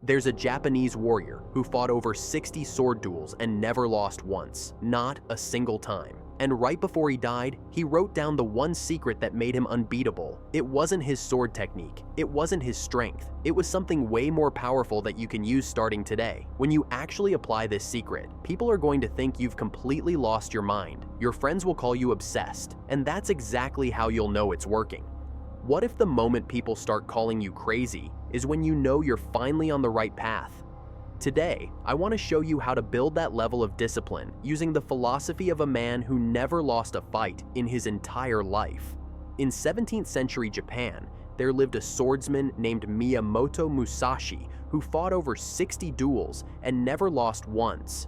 There's a Japanese warrior who fought over 60 sword duels and never lost once, not a single time. And right before he died, he wrote down the one secret that made him unbeatable. It wasn't his sword technique, it wasn't his strength, it was something way more powerful that you can use starting today. When you actually apply this secret, people are going to think you've completely lost your mind. Your friends will call you obsessed, and that's exactly how you'll know it's working. What if the moment people start calling you crazy is when you know you're finally on the right path? Today, I want to show you how to build that level of discipline using the philosophy of a man who never lost a fight in his entire life. In 17th century Japan, there lived a swordsman named Miyamoto Musashi who fought over 60 duels and never lost once.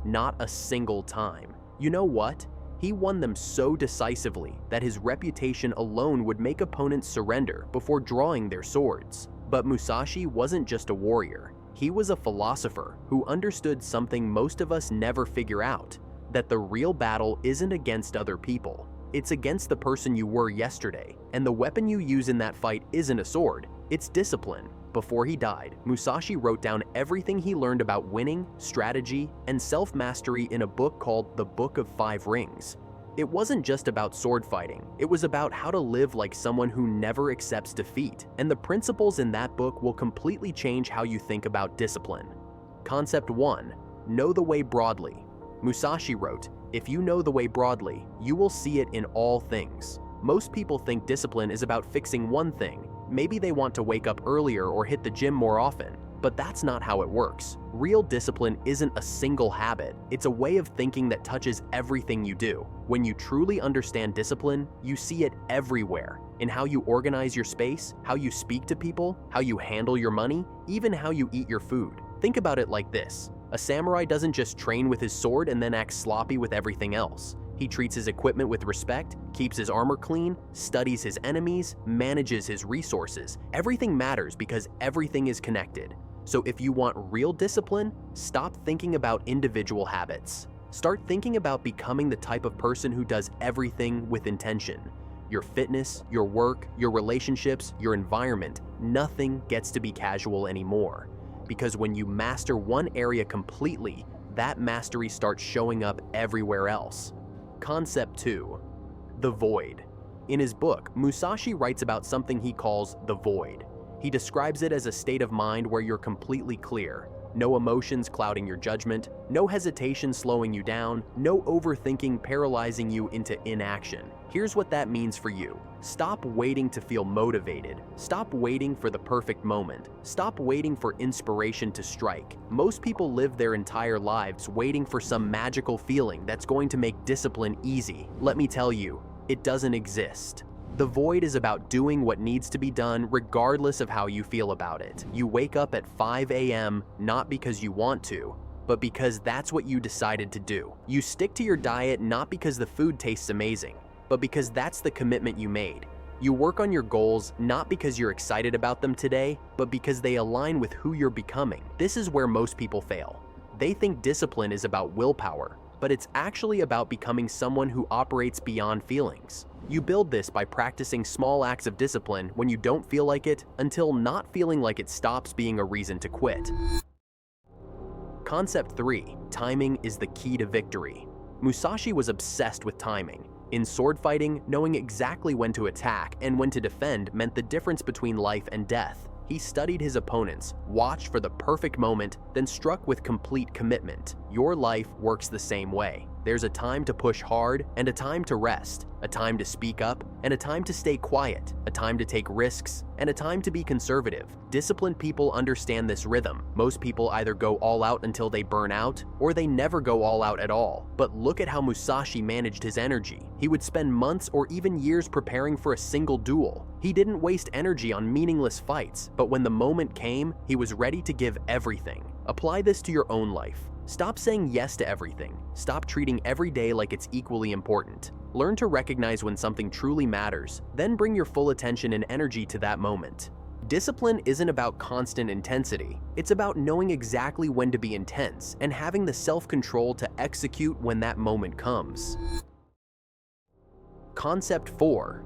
Not a single time. You know what? He won them so decisively that his reputation alone would make opponents surrender before drawing their swords. But Musashi wasn't just a warrior. He was a philosopher who understood something most of us never figure out, that the real battle isn't against other people. It's against the person you were yesterday, and the weapon you use in that fight isn't a sword, it's discipline. Before he died, Musashi wrote down everything he learned about winning, strategy, and self-mastery in a book called The Book of Five Rings. It wasn't just about sword fighting, it was about how to live like someone who never accepts defeat, and the principles in that book will completely change how you think about discipline. Concept 1. Know the way broadly. Musashi wrote, "If you know the way broadly, you will see it in all things." Most people think discipline is about fixing one thing. Maybe they want to wake up earlier or hit the gym more often. But that's not how it works. Real discipline isn't a single habit, it's a way of thinking that touches everything you do. When you truly understand discipline, you see it everywhere. In how you organize your space, how you speak to people, how you handle your money, even how you eat your food. Think about it like this. A samurai doesn't just train with his sword and then act sloppy with everything else. He treats his equipment with respect, keeps his armor clean, studies his enemies, manages his resources. Everything matters because everything is connected. So if you want real discipline, stop thinking about individual habits. Start thinking about becoming the type of person who does everything with intention. Your fitness, your work, your relationships, your environment, nothing gets to be casual anymore. Because when you master one area completely, that mastery starts showing up everywhere else. Concept 2. The void. In his book, Musashi writes about something he calls the void. He describes it as a state of mind where you're completely clear. No emotions clouding your judgment, no hesitation slowing you down, no overthinking paralyzing you into inaction. Here's what that means for you. Stop waiting to feel motivated. Stop waiting for the perfect moment. Stop waiting for inspiration to strike. Most people live their entire lives waiting for some magical feeling that's going to make discipline easy. Let me tell you, it doesn't exist. The void is about doing what needs to be done regardless of how you feel about it. You wake up at 5 a.m. not because you want to, but because that's what you decided to do. You stick to your diet not because the food tastes amazing, but because that's the commitment you made. You work on your goals not because you're excited about them today, but because they align with who you're becoming. This is where most people fail. They think discipline is about willpower, but it's actually about becoming someone who operates beyond feelings. You build this by practicing small acts of discipline when you don't feel like it until not feeling like it stops being a reason to quit. Concept 3. Timing is the key to victory. Musashi was obsessed with timing. In sword fighting, knowing exactly when to attack and when to defend meant the difference between life and death. He studied his opponents, watched for the perfect moment, then struck with complete commitment. Your life works the same way. There's a time to push hard and a time to rest, a time to speak up and a time to stay quiet, a time to take risks and a time to be conservative. Disciplined people understand this rhythm. Most people either go all out until they burn out or they never go all out at all. But look at how Musashi managed his energy. He would spend months or even years preparing for a single duel. He didn't waste energy on meaningless fights, but when the moment came, he was ready to give everything. Apply this to your own life. Stop saying yes to everything. Stop treating every day like it's equally important. Learn to recognize when something truly matters, then bring your full attention and energy to that moment. Discipline isn't about constant intensity. It's about knowing exactly when to be intense and having the self-control to execute when that moment comes. Concept 4.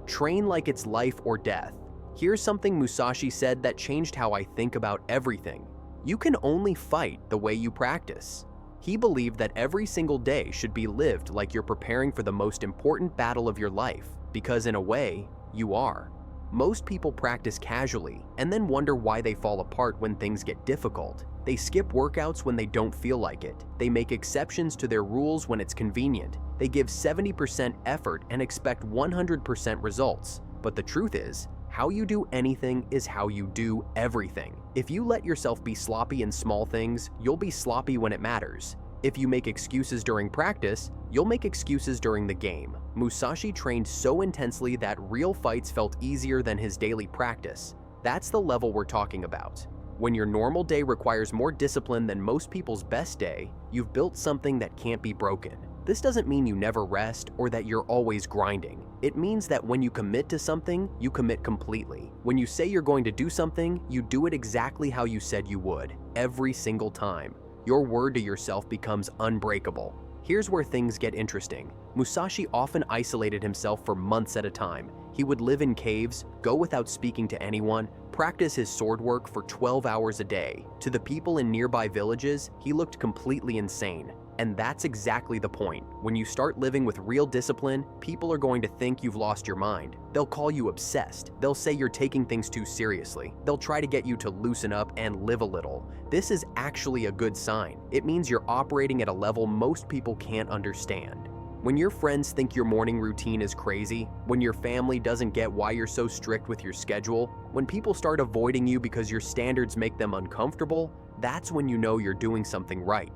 Train like it's life or death. Here's something Musashi said that changed how I think about everything. You can only fight the way you practice. He believed that every single day should be lived like you're preparing for the most important battle of your life, because in a way, you are. Most people practice casually and then wonder why they fall apart when things get difficult. They skip workouts when they don't feel like it. They make exceptions to their rules when it's convenient. They give 70% effort and expect 100% results. But the truth is, how you do anything is how you do everything. If you let yourself be sloppy in small things, you'll be sloppy when it matters. If you make excuses during practice, you'll make excuses during the game. Musashi trained so intensely that real fights felt easier than his daily practice. That's the level we're talking about. When your normal day requires more discipline than most people's best day, you've built something that can't be broken. This doesn't mean you never rest or that you're always grinding. It means that when you commit to something, you commit completely. When you say you're going to do something, you do it exactly how you said you would, every single time. Your word to yourself becomes unbreakable. Here's where things get interesting. Musashi often isolated himself for months at a time. He would live in caves, go without speaking to anyone, practice his sword work for 12 hours a day. To the people in nearby villages, he looked completely insane. And that's exactly the point. When you start living with real discipline, people are going to think you've lost your mind. They'll call you obsessed. They'll say you're taking things too seriously. They'll try to get you to loosen up and live a little. This is actually a good sign. It means you're operating at a level most people can't understand. When your friends think your morning routine is crazy, when your family doesn't get why you're so strict with your schedule, when people start avoiding you because your standards make them uncomfortable, that's when you know you're doing something right.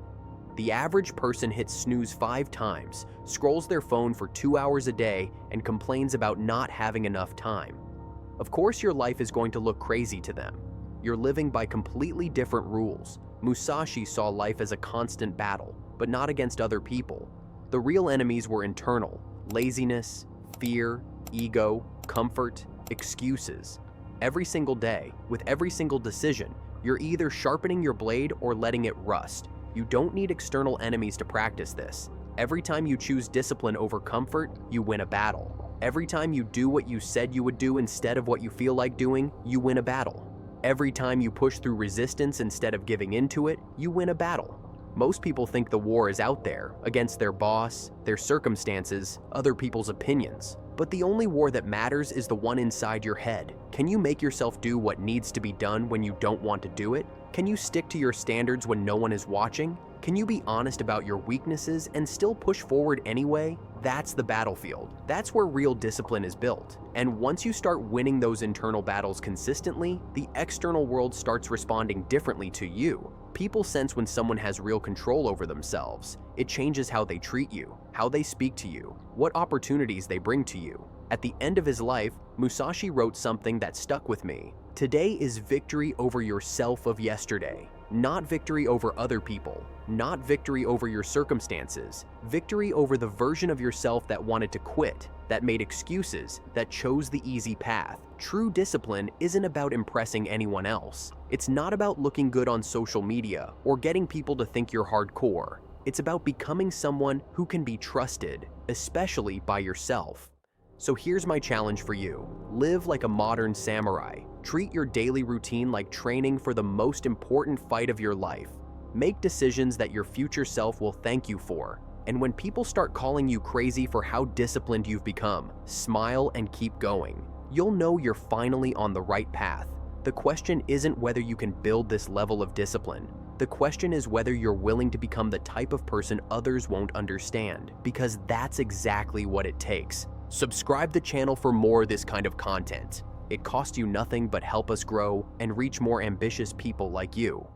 The average person hits snooze 5 times, scrolls their phone for 2 hours a day, and complains about not having enough time. Of course, your life is going to look crazy to them. You're living by completely different rules. Musashi saw life as a constant battle, but not against other people. The real enemies were internal: laziness, fear, ego, comfort, excuses. Every single day, with every single decision, you're either sharpening your blade or letting it rust. You don't need external enemies to practice this. Every time you choose discipline over comfort, you win a battle. Every time you do what you said you would do instead of what you feel like doing, you win a battle. Every time you push through resistance instead of giving into it, you win a battle. Most people think the war is out there, against their boss, their circumstances, other people's opinions. But the only war that matters is the one inside your head. Can you make yourself do what needs to be done when you don't want to do it? Can you stick to your standards when no one is watching? Can you be honest about your weaknesses and still push forward anyway? That's the battlefield. That's where real discipline is built. And once you start winning those internal battles consistently, the external world starts responding differently to you. People sense when someone has real control over themselves. It changes how they treat you, how they speak to you, what opportunities they bring to you. At the end of his life, Musashi wrote something that stuck with me. Today is victory over yourself of yesterday. Not victory over other people, not victory over your circumstances, victory over the version of yourself that wanted to quit, that made excuses, that chose the easy path. True discipline isn't about impressing anyone else. It's not about looking good on social media or getting people to think you're hardcore. It's about becoming someone who can be trusted, especially by yourself. So here's my challenge for you. Live like a modern samurai. Treat your daily routine like training for the most important fight of your life. Make decisions that your future self will thank you for. And when people start calling you crazy for how disciplined you've become, smile and keep going. You'll know you're finally on the right path. The question isn't whether you can build this level of discipline. The question is whether you're willing to become the type of person others won't understand, because that's exactly what it takes. Subscribe the channel for more of this kind of content. It costs you nothing but help us grow and reach more ambitious people like you.